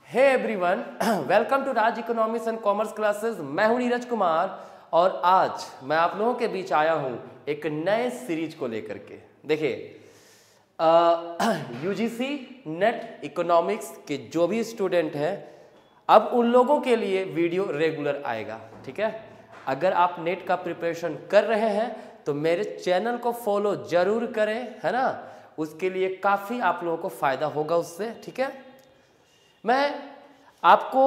Hey everyone, welcome to Raj economics and commerce classes. मैं हूं नीरज कुमार और आज मैं आप लोगों के बीच आया हूं एक नए सीरीज को लेकर के। देखिए, यूजीसी नेट इकोनॉमिक्स के जो भी स्टूडेंट हैं, अब उन लोगों के लिए वीडियो रेगुलर आएगा। ठीक है, अगर आप नेट का प्रिपरेशन कर रहे हैं तो मेरे चैनल को फॉलो जरूर करें, है ना। उसके लिए काफ़ी आप लोगों को फ़ायदा होगा उससे। ठीक है, मैं आपको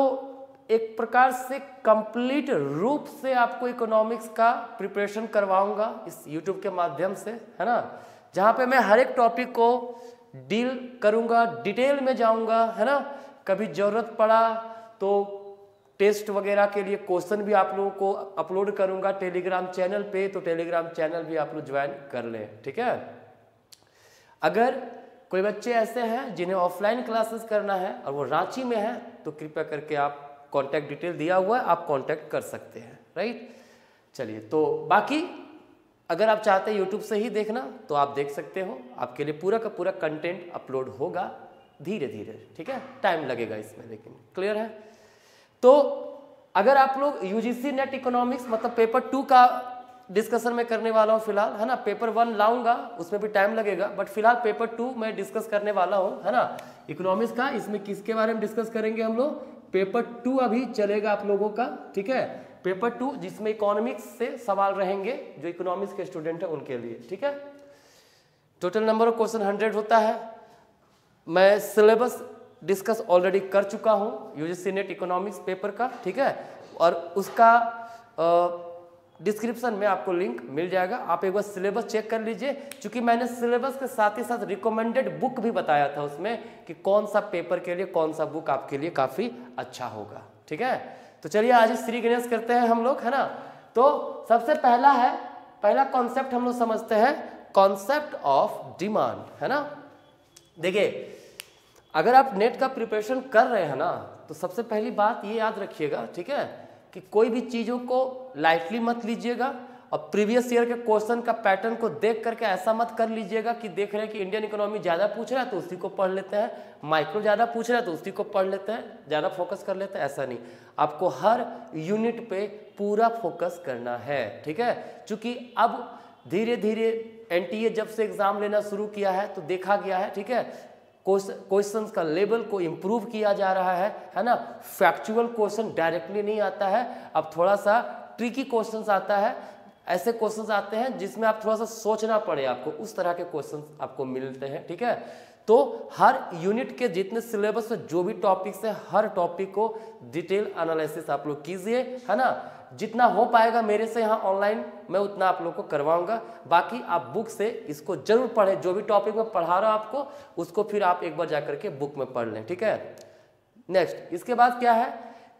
एक प्रकार से कंप्लीट रूप से आपको इकोनॉमिक्स का प्रिपरेशन करवाऊंगा इस यूट्यूब के माध्यम से, है ना, जहाँ पे मैं हर एक टॉपिक को डील करूंगा, डिटेल में जाऊंगा, है ना। कभी ज़रूरत पड़ा तो टेस्ट वगैरह के लिए क्वेश्चन भी आप लोगों को अपलोड करूंगा टेलीग्राम चैनल पे, तो टेलीग्राम चैनल भी आप लोग ज्वाइन कर लें। ठीक है, अगर कोई बच्चे ऐसे हैं जिन्हें ऑफलाइन क्लासेस करना है और वो रांची में है तो कृपया करके आप कांटेक्ट डिटेल दिया हुआ है, आप कांटेक्ट कर सकते हैं। राइट, चलिए, तो बाकी अगर आप चाहते हैं यूट्यूब से ही देखना तो आप देख सकते हो। आपके लिए पूरा का पूरा कंटेंट अपलोड होगा धीरे धीरे। ठीक है, टाइम लगेगा इसमें, लेकिन क्लियर है। तो अगर आप लोग यूजीसी नेट इकोनॉमिक्स मतलब पेपर 2 का डिस्कशन में करने वाला हूँ फिलहाल, है ना। पेपर 1 लाऊंगा, उसमें भी टाइम लगेगा, बट फिलहाल पेपर 2 मैं डिस्कस करने वाला हूँ, है ना, इकोनॉमिक्स का। इसमें किसके बारे में डिस्कस करेंगे हम लोग? पेपर 2 अभी चलेगा आप लोगों का। ठीक है, पेपर 2 जिसमें इकोनॉमिक्स से सवाल रहेंगे जो इकोनॉमिक्स के स्टूडेंट हैं उनके लिए। ठीक है, टोटल नंबर ऑफ क्वेश्चन 100 होता है। मैं सिलेबस डिस्कस ऑलरेडी कर चुका हूँ यूजीसी नेट इकोनॉमिक्स पेपर का। ठीक है, और उसका डिस्क्रिप्शन में आपको लिंक मिल जाएगा, आप एक बार सिलेबस चेक कर लीजिए। क्योंकि मैंने सिलेबस के साथ ही साथ रिकमेंडेड बुक भी बताया था उसमें कि कौन सा पेपर के लिए कौन सा बुक आपके लिए काफ़ी अच्छा होगा। ठीक है, तो चलिए आज ही श्री गणेश करते हैं हम लोग, है ना। तो सबसे पहला कॉन्सेप्ट हम लोग समझते हैं, कॉन्सेप्ट ऑफ डिमांड, है ना। देखिए, अगर आप नेट का प्रिपरेशन कर रहे हैं ना तो सबसे पहली बात ये याद रखिएगा, ठीक है, कि कोई भी चीज़ों को लाइटली मत लीजिएगा और प्रीवियस ईयर के क्वेश्चन का पैटर्न को देख करके ऐसा मत कर लीजिएगा कि देख रहे हैं कि इंडियन इकोनॉमी ज़्यादा पूछ रहा है तो उसी को पढ़ लेते हैं, माइक्रो ज़्यादा पूछ रहा है तो उसी को पढ़ लेते हैं, ज़्यादा फोकस कर लेते हैं। ऐसा नहीं, आपको हर यूनिट पे पूरा फोकस करना है। ठीक है, क्योंकि अब धीरे धीरे एनटीए जब से एग्ज़ाम लेना शुरू किया है तो देखा गया है, ठीक है, क्वेश्चंस का लेवल को इम्प्रूव किया जा रहा है ना। फैक्चुअल क्वेश्चन डायरेक्टली नहीं आता है, अब थोड़ा सा ट्रिकी क्वेश्चंस आता है, ऐसे क्वेश्चंस आते हैं जिसमें आप थोड़ा सा सोचना पड़े आपको, उस तरह के क्वेश्चंस आपको मिलते हैं। ठीक है, तो हर यूनिट के जितने सिलेबस में जो भी टॉपिक्स है, हर टॉपिक को डिटेल एनालिसिस आप लोग कीजिए, है ना। जितना हो पाएगा मेरे से यहाँ ऑनलाइन मैं उतना आप लोग को करवाऊंगा। बाकी आप बुक से इसको जरूर पढ़ें, जो भी टॉपिक मैं पढ़ा रहा हूँ आपको उसको फिर आप एक बार जाकर के बुक में पढ़ लें। ठीक है, नेक्स्ट इसके बाद क्या है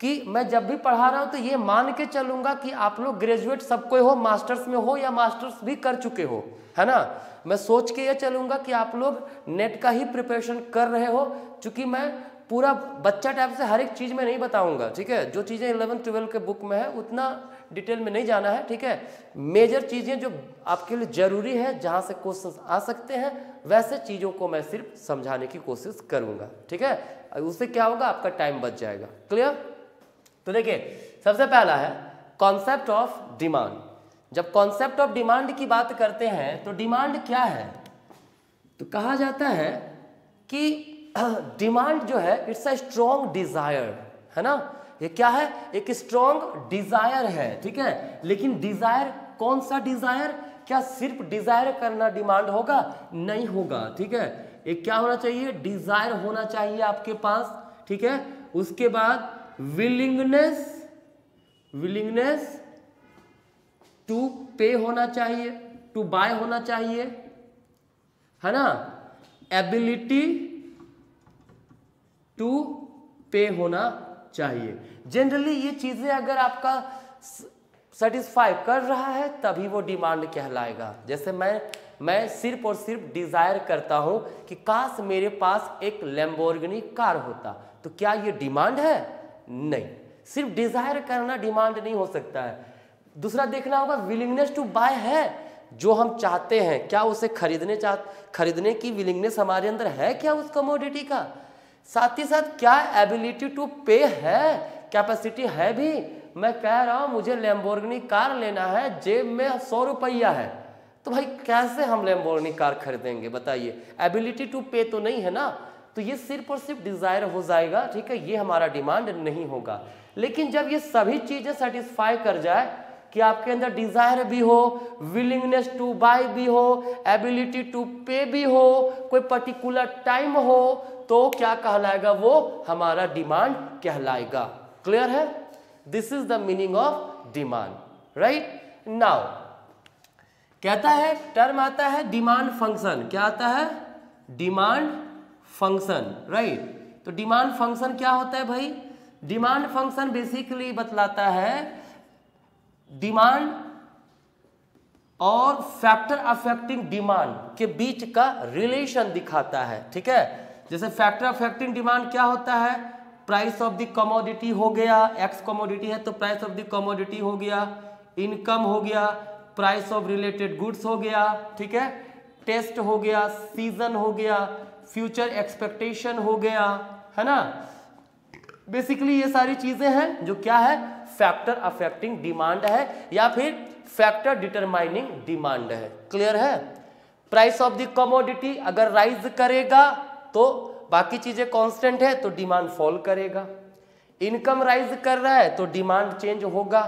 कि मैं जब भी पढ़ा रहा हूँ तो ये मान के चलूंगा कि आप लोग ग्रेजुएट सब कोई हो, मास्टर्स में हो या मास्टर्स भी कर चुके हो, है ना। मैं सोच के ये चलूंगा कि आप लोग नेट का ही प्रिपरेशन कर रहे हो, क्योंकि मैं पूरा बच्चा टाइप से हर एक चीज़ में नहीं बताऊंगा। ठीक है, जो चीज़ें 11-12 के बुक में है उतना डिटेल में नहीं जाना है। ठीक है, मेजर चीज़ें जो आपके लिए ज़रूरी है, जहाँ से क्वेश्चंस आ सकते हैं, वैसे चीज़ों को मैं सिर्फ समझाने की कोशिश करूँगा। ठीक है, उससे क्या होगा, आपका टाइम बच जाएगा। क्लियर। तो देखिए, सबसे पहला है कॉन्सेप्ट ऑफ डिमांड। जब कॉन्सेप्ट ऑफ डिमांड की बात करते हैं तो डिमांड क्या है, तो कहा जाता है कि डिमांड जो है इट्स अ स्ट्रॉन्ग डिजायर, है ना। ये क्या है, एक स्ट्रॉन्ग डिजायर है। ठीक है, लेकिन डिजायर कौन सा डिजायर? क्या सिर्फ डिजायर करना डिमांड होगा? नहीं होगा। ठीक है, एक क्या होना चाहिए, डिजायर होना चाहिए आपके पास। ठीक है, उसके बाद विलिंगनेस टू पे होना चाहिए, टू बाय होना चाहिए, है ना। एबिलिटी टू पे होना चाहिए। जनरली ये चीजें अगर आपका सेटिस्फाई कर रहा है तभी वो डिमांड कहलाएगा। जैसे मैं सिर्फ और सिर्फ डिजायर करता हूं कि काश मेरे पास एक लैम्बोर्गिनी कार होता, तो क्या ये डिमांड है? नहीं, सिर्फ डिजायर करना डिमांड नहीं हो सकता है। दूसरा देखना होगा विलिंगनेस टू बाय है, जो हम चाहते हैं क्या उसे खरीदने की विलिंगनेस हमारे अंदर है क्या उस कमोडिटी का? साथ ही साथ क्या एबिलिटी टू पे है, कैपेसिटी है भी। मैं कह रहा हूं मुझे लैम्बोर्गिनी कार लेना है, जेब में 100 रुपया है, तो भाई कैसे हम लैम्बोर्गिनी कार खरीदेंगे बताइए, एबिलिटी टू पे तो नहीं है ना। तो ये सिर्फ और सिर्फ डिजायर हो जाएगा, ठीक है, ये हमारा डिमांड नहीं होगा। लेकिन जब ये सभी चीजें सेटिस्फाई कर जाए कि आपके अंदर डिजायर भी हो, विलिंगनेस टू बाय भी हो, एबिलिटी टू पे भी हो, कोई पर्टिकुलर टाइम हो, तो क्या कहलाएगा, वो हमारा डिमांड कहलाएगा। क्लियर है? This is the meaning of demand, right. Now कहता है टर्म आता है डिमांड फंक्शन। क्या आता है? Demand function, right. तो डिमांड फंक्शन क्या होता है भाई? डिमांड फंक्शन बेसिकली बतलाता है डिमांड और फैक्टर अफेक्टिंग डिमांड के बीच का रिलेशन दिखाता है, ठीक है। जैसे फैक्टर अफेक्टिंग डिमांड क्या होता है? प्राइस ऑफ द कमोडिटी हो गया, एक्स कमोडिटी है तो प्राइस ऑफ द कमोडिटी हो गया, इनकम हो गया, प्राइस ऑफ रिलेटेड गुड्स हो गया, ठीक है, टेस्ट हो गया, सीजन हो गया, फ्यूचर एक्सपेक्टेशन हो गया, है ना। बेसिकली ये सारी चीजें हैं जो क्या है, फैक्टर अफेक्टिंग डिमांड है या फिर फैक्टर डिटरमाइनिंग डिमांड है। क्लियर है? प्राइस ऑफ द कमोडिटी अगर राइज करेगा तो बाकी चीजें कांस्टेंट है तो डिमांड फॉल करेगा, इनकम राइज कर रहा है तो डिमांड चेंज होगा,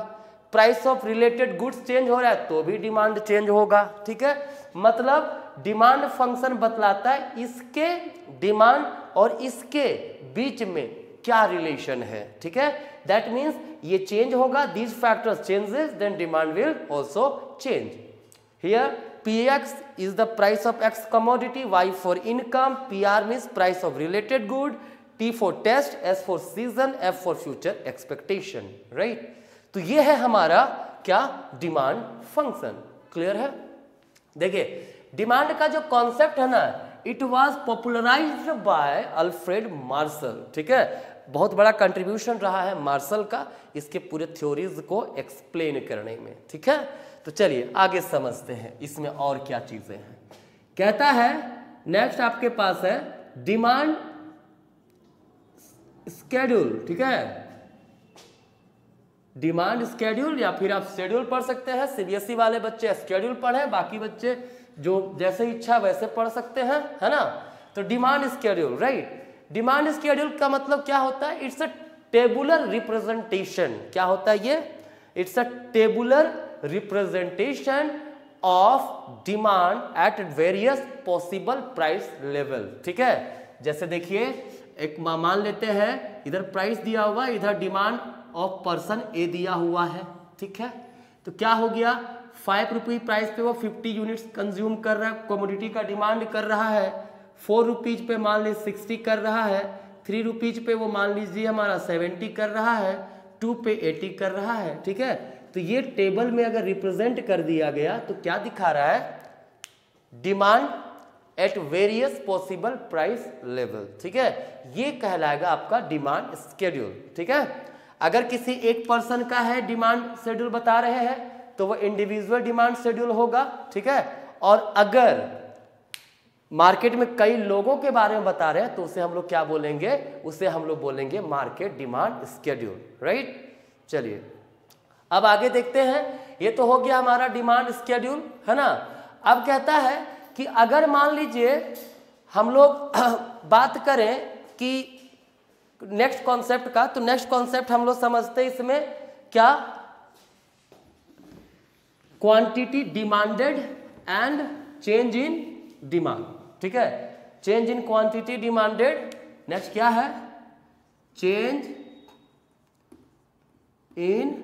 price of related goods change हो रहा है तो भी डिमांड चेंज होगा, ठीक है। मतलब डिमांड फंक्शन बतलाता है इसके डिमांड और इसके बीच में क्या रिलेशन है, ठीक है। दैट मीन्स ये चेंज होगा, these factors changes then demand will also change. Here Px is the price of X commodity, Y for income, PR means price of related good, T for test, S for season, F for future expectation, right? तो ये है हमारा क्या, demand function. Clear है? देखिए demand का जो concept है ना, it was popularized by Alfred Marshall, ठीक है। बहुत बड़ा कंट्रीब्यूशन रहा है मार्शल का इसके पूरे थ्योरीज को एक्सप्लेन करने में, ठीक है। तो चलिए आगे समझते हैं इसमें और क्या चीजें हैं। कहता है नेक्स्ट आपके पास है डिमांड स्केड्यूल, ठीक है, डिमांड स्केड्यूल या फिर आप शेड्यूल पढ़ सकते हैं। सीबीएसई वाले बच्चे स्केड्यूल पढ़े, बाकी बच्चे जो जैसे इच्छा वैसे पढ़ सकते हैं, है ना। तो demand schedule, right. Demand schedule का मतलब क्या होता है? It's a tabular representation. क्या होता है ये? It's a tabular representation of demand at various possible price level, ठीक है। जैसे देखिए एक मान लेते हैं इधर प्राइस दिया हुआ, इधर डिमांड ऑफ पर्सन ए दिया हुआ है, ठीक है। तो क्या हो गया, 5 रुपये प्राइस पे वो 50 यूनिट्स कंज्यूम कर रहा है, कमोडिटी का डिमांड कर रहा है। 4 रुपीज पे मान लीजिए 60 कर रहा है, 3 रुपीज पे वो मान लीजिए हमारा 70 कर रहा है, 2 पे 80 कर रहा है, ठीक है। तो ये टेबल में अगर रिप्रेजेंट कर दिया गया तो क्या दिखा रहा है, demand at various possible price level, ठीक है। ये कहलाएगा आपका डिमांड स्केड्यूल, ठीक है। अगर किसी एक पर्सन का है डिमांड शेड्यूल बता रहे हैं तो वो इंडिविजुअल डिमांड शेड्यूल होगा, ठीक है। और अगर मार्केट में कई लोगों के बारे में बता रहे हैं तो उसे हम लोग क्या बोलेंगे, उसे हम लोग बोलेंगे मार्केट डिमांड शेड्यूल, राइट। चलिए अब आगे देखते हैं। ये तो हो गया हमारा डिमांड शेड्यूल, है ना। अब कहता है कि अगर मान लीजिए हम लोग बात करें कि नेक्स्ट कॉन्सेप्ट का, तो नेक्स्ट कॉन्सेप्ट हम लोग समझते हैं इसमें क्या, quantity demanded and change in demand, ठीक है। Change in quantity demanded, next क्या है, change in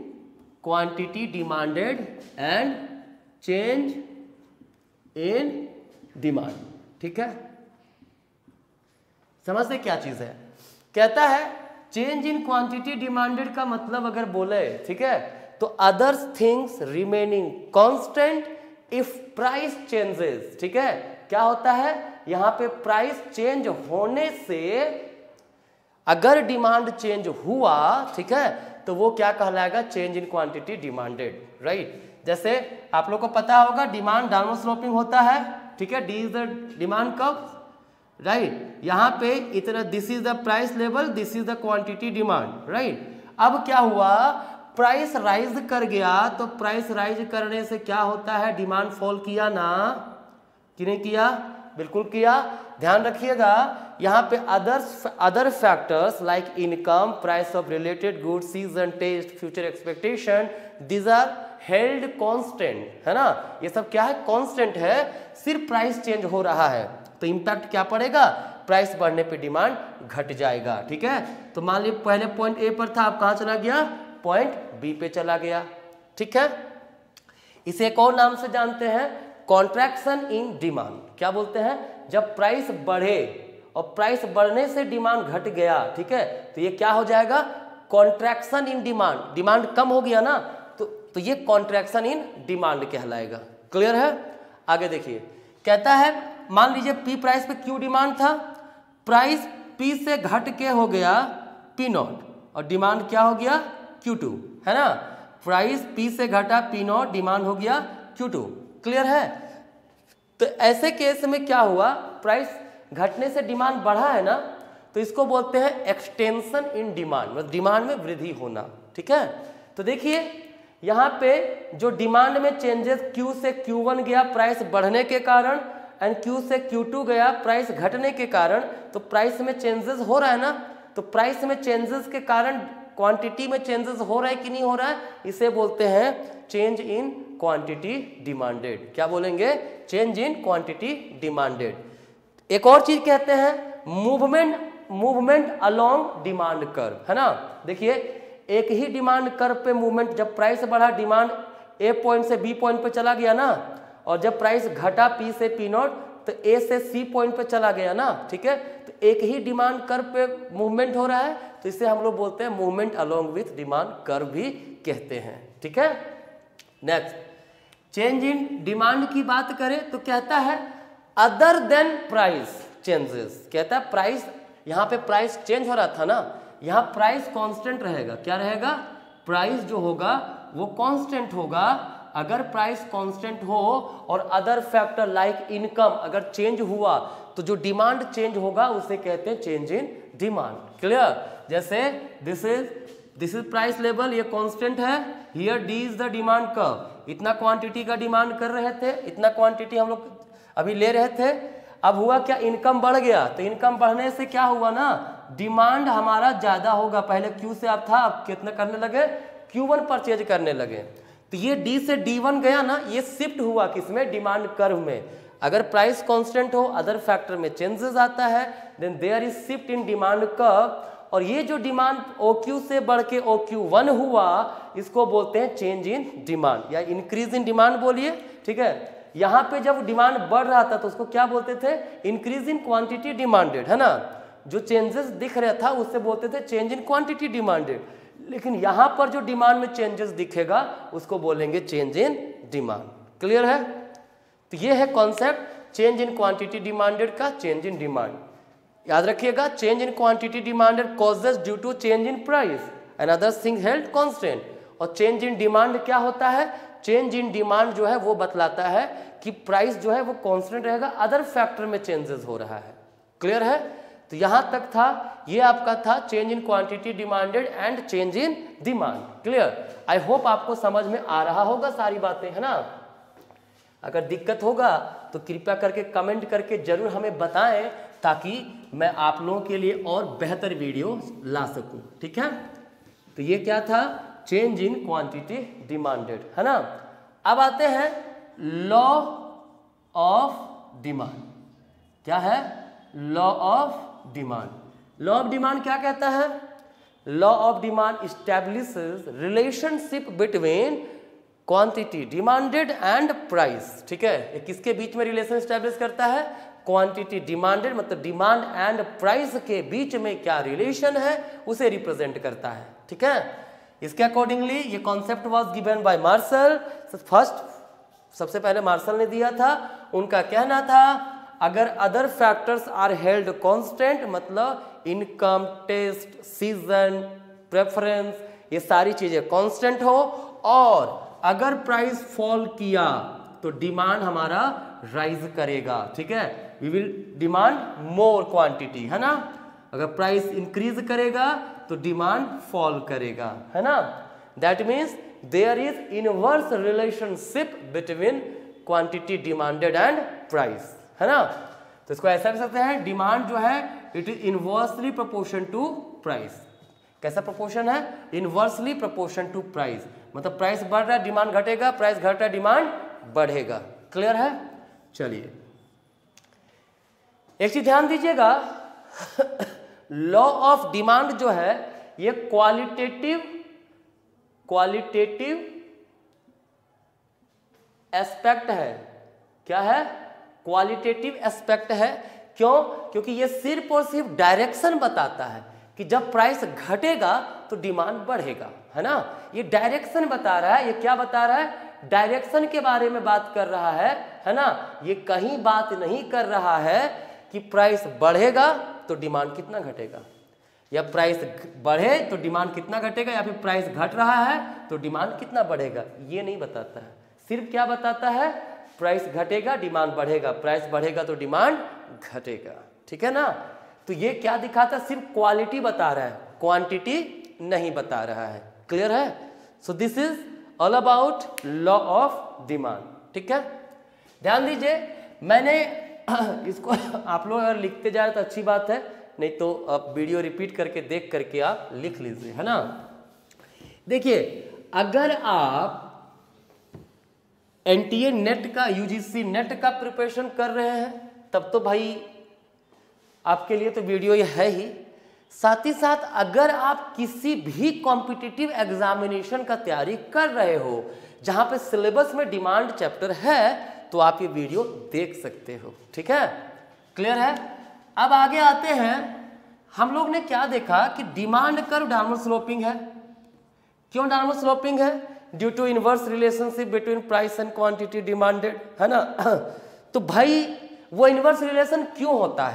quantity demanded and change in demand, ठीक है। समझते क्या चीज है? कहता है चेंज इन क्वांटिटी डिमांडेड का मतलब अगर बोले, ठीक है, तो others things remaining constant if price changes, ठीक है। क्या होता है यहां पे, प्राइस चेंज होने से अगर डिमांड चेंज हुआ, ठीक है, तो वो क्या कहलाएगा, change in quantity demanded, right. जैसे आप लोग को पता होगा डिमांड डाउन स्लोपिंग होता है, ठीक है, D is the demand curve, right. यहाँ पे इतना, this is the price level, this is the quantity demand, right. अब क्या हुआ, प्राइस राइज कर गया, तो प्राइस राइज करने से क्या होता है, डिमांड फॉल किया ना, कि नहीं किया, बिल्कुल किया। ध्यान रखिएगा, यहाँ पे other factors like income, price of related goods, season, taste, future expectation, these are held constant, है ना, ये सब क्या है, कांस्टेंट है, सिर्फ प्राइस चेंज हो रहा है, तो इंपैक्ट क्या पड़ेगा, प्राइस बढ़ने पे डिमांड घट जाएगा, ठीक है। तो मान लीजिए पहले पॉइंट ए पर था, अब कहां चला गया, पॉइंट बी पे चला गया, ठीक है। इसे एक और नाम से जानते हैं, कॉन्ट्रैक्शन इन डिमांड। क्या बोलते हैं, जब प्राइस बढ़े और प्राइस बढ़ने से डिमांड घट गया, ठीक है, तो ये क्या हो जाएगा, कॉन्ट्रैक्शन इन डिमांड, डिमांड कम हो गया ना, तो ये कॉन्ट्रैक्शन इन डिमांड कहलाएगा। क्लियर है। आगे देखिए, कहता है मान लीजिए पी प्राइस पे क्यू डिमांड था, प्राइस पी से घट के हो गया पी नॉट, और डिमांड क्या हो गया, Q2, है ना, प्राइस पी से घटा पी नॉट, डिमांड हो गया Q2। क्लियर है। तो ऐसे केस में क्या हुआ, प्राइस घटने से डिमांड बढ़ा है ना, तो इसको बोलते हैं एक्सटेंशन इन डिमांड, मतलब डिमांड में वृद्धि होना, ठीक है। तो देखिए यहाँ पे जो डिमांड में चेंजेस, Q से Q1 गया प्राइस बढ़ने के कारण, एंड Q से Q2 गया प्राइस घटने के कारण, तो प्राइस में चेंजेस हो रहा है ना, तो प्राइस में चेंजेस के कारण क्वांटिटी में चेंजेस हो रहा है कि नहीं हो रहा है, इसे बोलते हैं चेंज इन क्वांटिटी डिमांडेड। क्या बोलेंगे, चेंज इन क्वांटिटी डिमांडेड। एक और चीज कहते हैं मूवमेंट अलोंग डिमांड कर्व, है ना। देखिए एक ही डिमांड कर्व पे मूवमेंट, जब प्राइस बढ़ा डिमांड ए पॉइंट से बी पॉइंट पे चला गया ना, और जब प्राइस घटा पी से पी नॉट तो ए से सी पॉइंट पे चला गया ना, ठीक है। तो एक ही डिमांड कर्व पे मूवमेंट हो रहा है, तो इसे हम लोग बोलते हैं movement along with demand curve भी कहते हैं, ठीक है। नेक्स्ट, चेंज इन डिमांड की बात करें तो कहता है अदर देन प्राइस चेंजेस। कहता है प्राइस, यहाँ पे प्राइस चेंज हो रहा था ना, यहाँ प्राइस कांस्टेंट रहेगा। क्या रहेगा, प्राइस जो होगा वो कांस्टेंट होगा। अगर प्राइस कांस्टेंट हो और अदर फैक्टर लाइक इनकम अगर चेंज हुआ, तो जो डिमांड चेंज होगा उसे कहते हैं चेंज इन डिमांड। क्लियर। जैसे दिस इज प्राइस लेवल, ये कांस्टेंट है, here D is the demand curve. इतना क्वांटिटी का डिमांड कर रहे थे, इतना क्वांटिटी हम लोग अभी ले रहे थे, अब हुआ क्या, इनकम बढ़ गया, तो इनकम बढ़ने से क्या हुआ ना, डिमांड हमारा ज्यादा होगा। पहले Q से अब था, अब कितना करने लगे, Q1 परचेज करने लगे। तो ये D से D1 गया ना, ये शिफ्ट हुआ किसमें, डिमांड कर्व में। अगर प्राइस कांस्टेंट हो, अदर फैक्टर में चेंजेस आता है, then there is shift in demand curve. और ये जो डिमांड OQ से बढ़ के OQ1 हुआ, इसको बोलते हैं चेंज इन डिमांड या इंक्रीज इन डिमांड बोलिए, ठीक है। यहाँ पे जब डिमांड बढ़ रहा था तो उसको क्या बोलते थे, इंक्रीज इन क्वांटिटी डिमांडेड, है ना। जो चेंजेस दिख रहा था उससे बोलते थे चेंज इन क्वांटिटी डिमांडेड। लेकिन यहाँ पर जो डिमांड में चेंजेस दिखेगा उसको बोलेंगे चेंज इन डिमांड। क्लियर है। तो ये है concept change in quantity demanded का, चेंज इन डिमांड। याद रखिएगा, change in quantity demanded causes due to change in price and other thing held constant. और चेंज इन डिमांड क्या होता है, चेंज इन डिमांड जो है वो बतलाता है कि प्राइस जो है वो कांस्टेंट रहेगा, अदर फैक्टर में चेंजेस हो रहा है। क्लियर है। तो यहां तक था, ये आपका था change in quantity demanded and change in demand. Clear. I hope आपको समझ में आ रहा होगा सारी बातें, है ना। अगर दिक्कत होगा तो कृपया करके कमेंट करके जरूर हमें बताएं, ताकि मैं आप लोगों के लिए और बेहतर वीडियो ला सकूं, ठीक है। तो ये क्या था, चेंज इन क्वांटिटी डिमांडेड, है ना। अब आते हैं लॉ ऑफ डिमांड। क्या है, law of demand. Law of demand क्या कहता है, law of demand establishes relationship between quantity demanded and price, ठीक है। ये किसके बीच में रिलेशन एस्टैब्लिश करता है, क्वांटिटी डिमांडेड, मतलब डिमांड एंड प्राइस के बीच में क्या रिलेशन है उसे रिप्रेजेंट करता है, ठीक है। इसके अकॉर्डिंगली ये concept was given by Marshall. First सबसे पहले मार्शल ने दिया था। उनका कहना था अगर other factors are held constant, मतलब इनकम, टेस्ट, सीजन, प्रेफरेंस, ये सारी चीजें कांस्टेंट हो, और अगर प्राइस फॉल किया तो डिमांड हमारा राइज करेगा, ठीक है। We will demand more quantity, है ना। अगर प्राइस इंक्रीज करेगा तो डिमांड फॉल करेगा, है ना। That means there is inverse relationship between quantity demanded and price, है ना। तो इसको ऐसा कर सकते हैं, डिमांड जो है it is inversely proportion to price. कैसा प्रोपोर्शन है? इनवर्सली प्रोपोर्शन टू प्राइस, मतलब प्राइस बढ़ रहा है डिमांड घटेगा, प्राइस घट रहा है डिमांड बढ़ेगा। क्लियर है? चलिए एक चीज ध्यान दीजिएगा, लॉ ऑफ डिमांड जो है ये क्वालिटेटिव एस्पेक्ट है। क्या है? क्वालिटेटिव एस्पेक्ट है। क्यों? क्योंकि ये सिर्फ और सिर्फ डायरेक्शन बताता है कि जब प्राइस घटेगा तो डिमांड बढ़ेगा, है ना। ये डायरेक्शन बता रहा है। ये क्या बता रहा है? डायरेक्शन के बारे में बात कर रहा है ना। ये कहीं बात नहीं कर रहा है कि प्राइस बढ़ेगा तो डिमांड कितना घटेगा, या प्राइस बढ़े तो डिमांड कितना घटेगा, या फिर प्राइस घट रहा है तो डिमांड कितना बढ़ेगा। ये नहीं बताता है। सिर्फ क्या बताता है? प्राइस घटेगा डिमांड बढ़ेगा, प्राइस बढ़ेगा तो डिमांड घटेगा। ठीक है ना। तो ये क्या दिखाता है? सिर्फ क्वालिटी बता रहा है, क्वांटिटी नहीं बता रहा है। क्लियर है? So this is all about law of demand. ठीक है, ध्यान दीजिए, मैंने इसको आप लोग अगर लिखते जा रहे तो अच्छी बात है, नहीं तो आप वीडियो रिपीट करके देख करके आप लिख लीजिए, है ना। देखिए, अगर आप एनटीए नेट का, यूजीसी नेट का प्रिपरेशन कर रहे हैं तब तो भाई आपके लिए तो वीडियो ये है ही। साथ ही साथ अगर आप किसी भी कॉम्पिटिटिव एग्जामिनेशन का तैयारी कर रहे हो जहां पे सिलेबस में डिमांड चैप्टर है तो आप ये वीडियो देख सकते हो। ठीक है, क्लियर है। अब आगे आते हैं, हम लोग ने क्या देखा कि डिमांड कर्व डाउनवर्ड स्लोपिंग है। क्यों डाउनवर्ड स्लोपिंग है? Due to inverse relationship between price and quantity demanded, है ना। तो भाई वो इनवर्स रिलेशन क्यों होता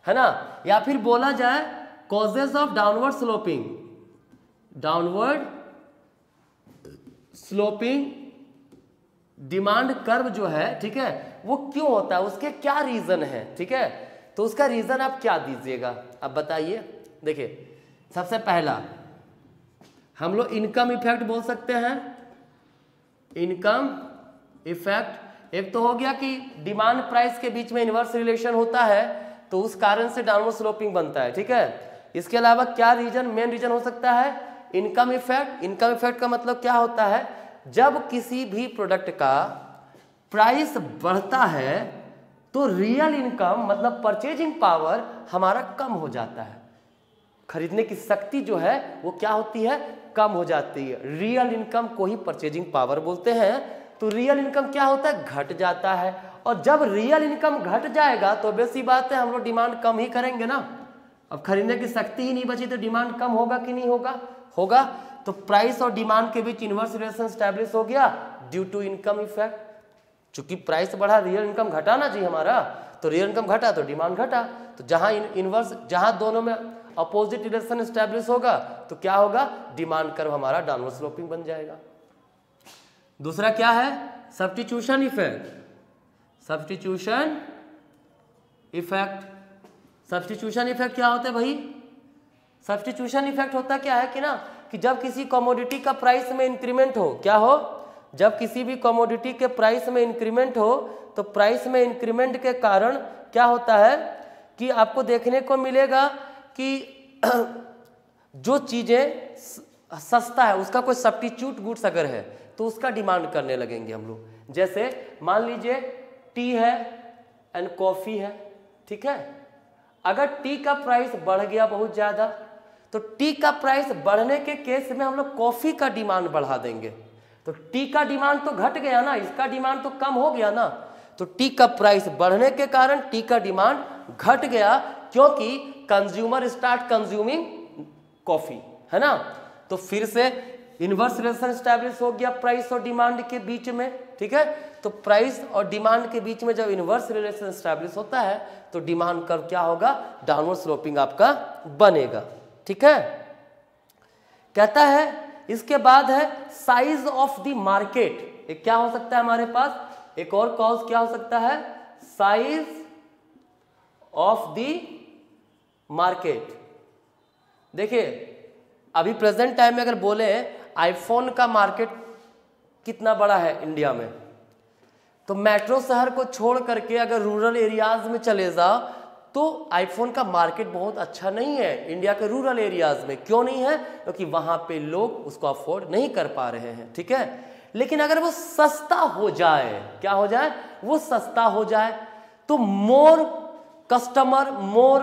है ना, या फिर बोला जाए causes of downward sloping, downward sloping demand curve जो है, ठीक है, वो क्यों होता है, उसके क्या रीजन है। ठीक है, तो उसका रीजन आप क्या दीजिएगा, अब बताइए। देखिए, सबसे पहला हम लोग इनकम इफेक्ट बोल सकते हैं। इनकम इफेक्ट एक तो हो गया कि डिमांड प्राइस के बीच में इनवर्स रिलेशन होता है तो उस कारण से डाउनवर्ड स्लोपिंग बनता है। ठीक है, इसके अलावा क्या रीजन, मेन रीजन हो सकता है इनकम इफेक्ट। इनकम इफेक्ट का मतलब क्या होता है? जब किसी भी प्रोडक्ट का प्राइस बढ़ता है तो रियल इनकम मतलब परचेजिंग पावर हमारा कम हो जाता है, खरीदने की शक्ति जो है वो क्या होती है, कम हो जाती है। रियल इनकम को ही परचेजिंग पावर बोलते हैं। तो रियल इनकम क्या होता है, घट जाता है। और जब रियल इनकम घट जाएगा तो वैसी बात है हम लोग डिमांड कम ही करेंगे ना। अब खरीदने की शक्ति ही नहीं बची तो डिमांड कम होगा कि नहीं होगा? होगा। तो प्राइस और डिमांड के बीच इनवर्स रिलेशन एस्टैब्लिश हो गया ड्यू टू इनकम इफेक्ट। चूंकि प्राइस बढ़ा, रियल इनकम घटा ना जी हमारा, तो रियल इनकम घटा तो डिमांड घटा। तो जहां इनवर्स, जहां दोनों में अपोजिट रिलेशन एस्टैब्लिश होगा तो क्या होगा, डिमांड कर्व हमारा डाउनवर्ड स्लोपिंग बन जाएगा। दूसरा क्या है, substitution effect. Substitution effect, substitution effect क्या होता है भाई? सब्स्टिट्यूशन इफेक्ट होता क्या है कि ना, कि जब किसी कमोडिटी का प्राइस में इंक्रीमेंट हो, क्या हो, जब किसी भी कमोडिटी के प्राइस में इंक्रीमेंट हो तो प्राइस में इंक्रीमेंट के कारण क्या होता है कि आपको देखने को मिलेगा कि जो चीजें सस्ता है उसका कोई सब्स्टिट्यूट गुड्स अगर है तो उसका डिमांड करने लगेंगे हम लोग। जैसे मान लीजिए टी है एंड कॉफी है, ठीक है। अगर टी का प्राइस बढ़ गया बहुत ज्यादा तो टी का प्राइस बढ़ने के केस में हम लोग कॉफी का डिमांड बढ़ा देंगे। तो टी का डिमांड तो घट गया ना, इसका डिमांड तो कम हो गया ना। तो टी का प्राइस बढ़ने के कारण टी का डिमांड घट गया, क्योंकि कंज्यूमर स्टार्ट कंज्यूमिंग कॉफी, है ना। तो फिर से इनवर्स रिलेशन एस्टैब्लिश हो गया प्राइस और डिमांड के बीच में, ठीक है। तो प्राइस और डिमांड के बीच में जब इनवर्स रिलेशन एस्टैब्लिश होता है तो डिमांड कर्व क्या होगा, डाउनवर्ड स्लोपिंग आपका बनेगा, ठीक है। कहता है इसके बाद है साइज ऑफ द मार्केट। एक क्या हो सकता है हमारे पास, एक और कॉज क्या हो सकता है, साइज ऑफ द मार्केट। देखिए अभी प्रेजेंट टाइम में अगर बोले आईफोन का मार्केट कितना बड़ा है इंडिया में, तो मेट्रो शहर को छोड़ करके अगर रूरल एरियाज में चले जाओ तो आईफोन का मार्केट बहुत अच्छा नहीं है इंडिया के रूरल एरियाज में। क्यों नहीं है? क्योंकि वहां पे लोग उसको अफोर्ड नहीं कर पा रहे हैं, ठीक है। लेकिन अगर वो सस्ता हो जाए, क्या हो जाए? वो सस्ता हो जाए तो more customer, more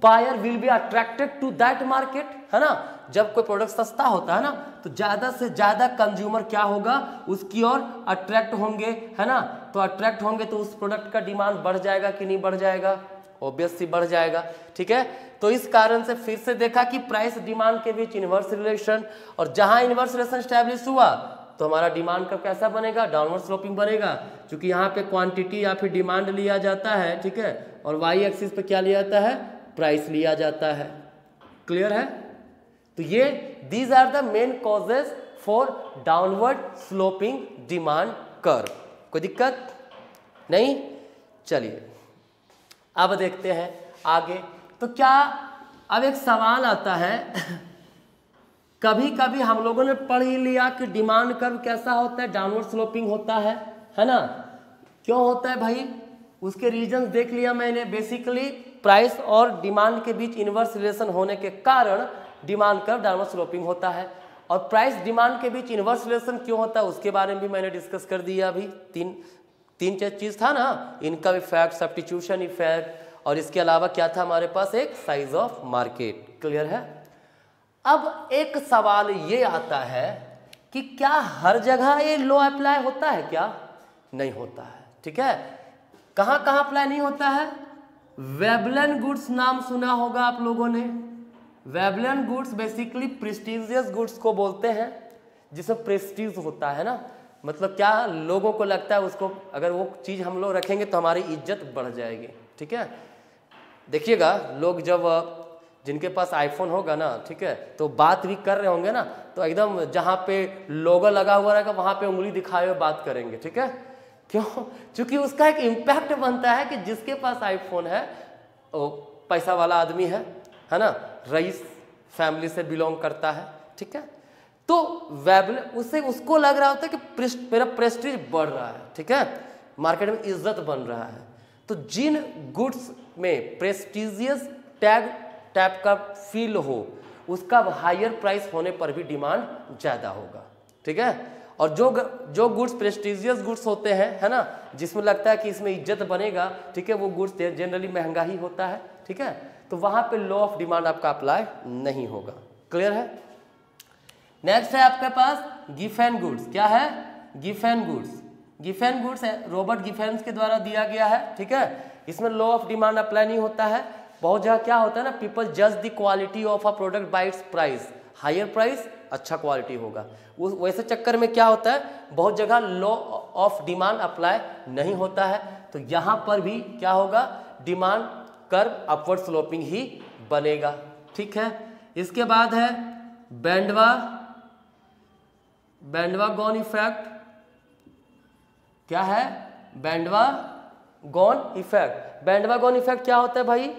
buyer will be attracted to that market, है ना। जब कोई प्रोडक्ट सस्ता होता है ना तो ज्यादा से ज्यादा कंज्यूमर क्या होगा? उसकी ओर अट्रैक्ट होंगे, है ना। तो अट्रैक्ट होंगे तो उस प्रोडक्ट का डिमांड बढ़ जाएगा कि नहीं बढ़ जाएगा? ऑब्वियसली बढ़ जाएगा, ठीक है। तो इस कारण से फिर से देखा कि प्राइस डिमांड के बीच इनवर्स रिलेशन, और जहां इनवर्स रिलेशन स्टैब्लिश हुआ तो हमारा डिमांड का कैसा बनेगा? डाउनवर्ड स्लोपिंग बनेगा, क्योंकि यहाँ पे क्वांटिटी या फिर डिमांड लिया जाता है, ठीक है, और वाई एक्सिस पे क्या लिया जाता है? प्राइस लिया जाता है। क्लियर है? तो ये these are the main causes for downward sloping demand curve. कोई दिक्कत नहीं? चलिए अब देखते हैं आगे। तो क्या अब एक सवाल आता है कभी कभी हम लोगों ने पढ़ ही लिया कि डिमांड कर्व कैसा होता है? डाउनवर्ड स्लोपिंग होता है ना। क्यों होता है भाई? उसके रीजंस देख लिया मैंने। बेसिकली प्राइस और डिमांड के बीच इनवर्स रिलेशन होने के कारण डिमांड कर्व डाउनवर्ड स्लोपिंग होता है। और प्राइस डिमांड के बीच इनवर्स रिलेशन क्यों होता है उसके बारे में भी मैंने डिस्कस कर दिया। अभी तीन चीज था ना, इनकम इफेक्ट, सब्स्टिट्यूशन इफेक्ट, और इसके अलावा क्या था हमारे पास? एक साइज ऑफ मार्केट। क्लियर है? अब एक सवाल ये आता है कि क्या हर जगह ये लॉ अप्लाई होता है? क्या नहीं होता है, ठीक है। कहाँ कहाँ अप्लाई नहीं होता है? वेबलन गुड्स नाम सुना होगा आप लोगों ने। Veblen goods basically prestigious goods को बोलते हैं, जिसमें प्रेस्टीज होता है ना। मतलब क्या, लोगों को लगता है उसको अगर वो चीज़ हम लोग रखेंगे तो हमारी इज्जत बढ़ जाएगी, ठीक है। देखिएगा लोग जब जिनके पास आईफोन होगा ना, ठीक है, तो बात भी कर रहे होंगे ना तो एकदम जहाँ पे लोगो लगा हुआ रहेगा वहाँ पे उंगली दिखाए हुए बात करेंगे, ठीक है। क्यों? क्योंकि उसका एक इम्पैक्ट बनता है कि जिसके पास आईफोन है वो पैसा वाला आदमी है ना, रईस फैमिली से बिलोंग करता है, ठीक है। तो उससे उसको लग रहा होता है कि मेरा प्रेस्टीज बढ़ रहा है, ठीक है, मार्केट में इज्जत बन रहा है। तो जिन गुड्स में प्रेस्टीजियस टैग का फील हो उसका हायर प्राइस होने पर भी डिमांड ज़्यादा होगा, ठीक है। और जो गुड्स प्रेस्टीजियस गुड्स होते हैं, है ना, जिसमें लगता है कि इसमें इज्जत बनेगा, ठीक है, वो गुड्स जनरली महंगा ही होता है, ठीक है। तो वहाँ पे लॉ ऑफ डिमांड आपका अप्लाई नहीं होगा। क्लियर है? नेक्स्ट है आपके पास गिफेन गुड्स। क्या है? Giffen goods. गिफेन गुड्स है रॉबर्ट गिफेन्स के द्वारा दिया गया है, ठीक है। इसमें लॉ ऑफ डिमांड अप्लाई नहीं होता है। बहुत जगह क्या होता है ना, पीपल जज the quality of a product by its price. Higher price अच्छा क्वालिटी होगा, वैसे चक्कर में क्या होता है, बहुत जगह लॉ ऑफ डिमांड अप्लाई नहीं होता है। तो यहाँ पर भी क्या होगा, डिमांड कर्व अपवर्ड स्लोपिंग ही बनेगा, ठीक है। इसके बाद है बैंडवा गॉन इफेक्ट। क्या है? बैंडवा गॉन इफेक्ट। बैंडवा गॉन इफेक्ट क्या होता है भाई?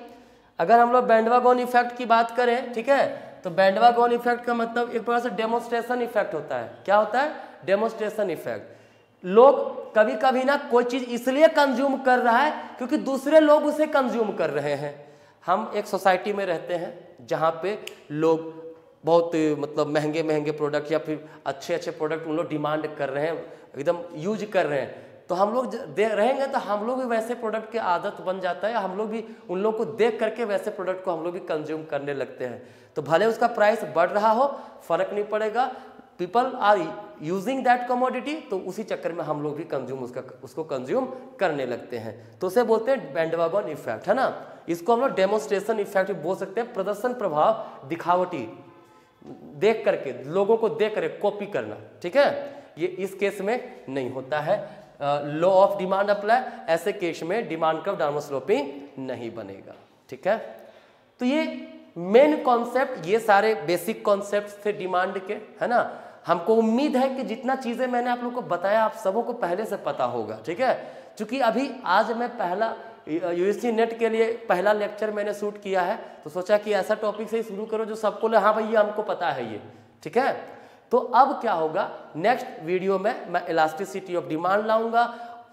अगर हम लोग बैंडवा गॉन इफेक्ट की बात करें, ठीक है, तो बैंडवा गॉन इफेक्ट का मतलब एक प्रकार से डेमोन्स्ट्रेशन इफेक्ट होता है। क्या होता है? Demonstration effect. लोग कभी कभी ना कोई चीज इसलिए कंज्यूम कर रहा है क्योंकि दूसरे लोग उसे कंज्यूम कर रहे हैं। हम एक सोसाइटी में रहते हैं जहाँ पे लोग बहुत मतलब महंगे महंगे प्रोडक्ट या फिर अच्छे अच्छे प्रोडक्ट उन लोग डिमांड कर रहे हैं, एकदम यूज कर रहे हैं। तो हम लोग रहेंगे तो हम लोग भी वैसे प्रोडक्ट की आदत बन जाता है, हम लोग भी उन लोग को देख करके वैसे प्रोडक्ट को हम लोग भी कंज्यूम करने लगते हैं। तो भले उसका प्राइस बढ़ रहा हो फर्क नहीं पड़ेगा, people are using that commodity, तो उसी चक्कर में हम लोग भी उसको कंज्यूम करने लगते हैं। तो उसे बोलते हैं बैंडवागन इफेक्ट, है ना। इसको हम लोग डेमोन्स्ट्रेशन इफेक्ट बोल सकते हैं, प्रदर्शन प्रभाव, दिखावटी, देख करके लोगों को देख करके कॉपी करना, ठीक है। ये इस केस में नहीं होता है लॉ ऑफ डिमांड अप्लाई। ऐसे केस में डिमांड कर्व डाउनवर्ड स्लोपिंग नहीं बनेगा, ठीक है। तो ये मेन कॉन्सेप्ट, ये सारे बेसिक कॉन्सेप्ट थे डिमांड के, है ना। हमको उम्मीद है कि जितना चीजें मैंने आप लोग को बताया आप सबों को पहले से पता होगा, ठीक है। क्योंकि अभी आज मैं पहला यूजीसी नेट के लिए पहला लेक्चर मैंने शूट किया है, तो सोचा कि ऐसा टॉपिक से ही शुरू करो जो सबको ले, हाँ भैया हमको पता है ये, ठीक है। तो अब क्या होगा, नेक्स्ट वीडियो में मैं इलास्टिसिटी ऑफ डिमांड लाऊंगा,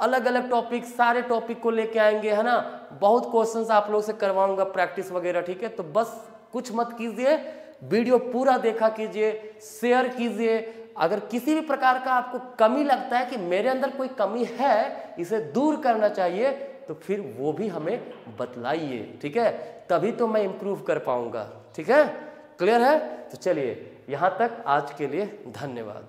अलग अलग टॉपिक, सारे टॉपिक को लेके आएंगे, है ना। बहुत क्वेश्चंस आप लोग से करवाऊंगा, प्रैक्टिस वगैरह, ठीक है। तो बस कुछ मत कीजिए, वीडियो पूरा देखा कीजिए, शेयर कीजिए। अगर किसी भी प्रकार का आपको कमी लगता है कि मेरे अंदर कोई कमी है, इसे दूर करना चाहिए, तो फिर वो भी हमें बतलाइए, ठीक है। तभी तो मैं इम्प्रूव कर पाऊंगा, ठीक है। क्लियर है? तो चलिए यहाँ तक आज के लिए, धन्यवाद।